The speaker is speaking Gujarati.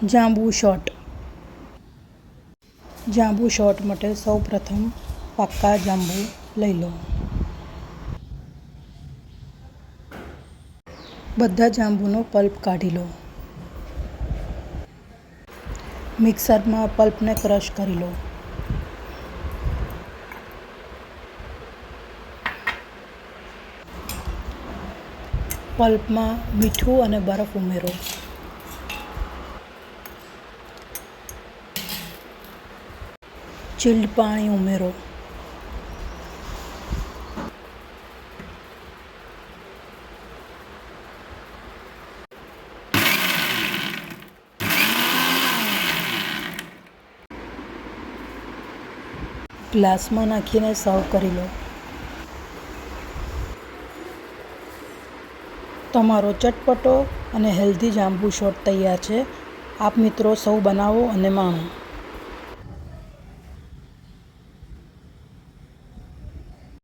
જાંબુ શોટ માટે સૌ પ્રથમ પાક્કા જાંબુ લઈ લો। બધા જાંબુનો પલ્પ કાઢી લો। મિક્સરમાં પલ્પને ક્રશ કરી લો। પલ્પમાં મીઠું અને બરફ ઉમેરો। ચિલ્ડ પાણી ઉમેરો। ગ્લાસમાં નાખીને સર્વ કરી લો। તમારો ચટપટો અને હેલ્ધી જાંબુ શોટ તૈયાર છે। આપ મિત્રો સૌ બનાવો અને માણો।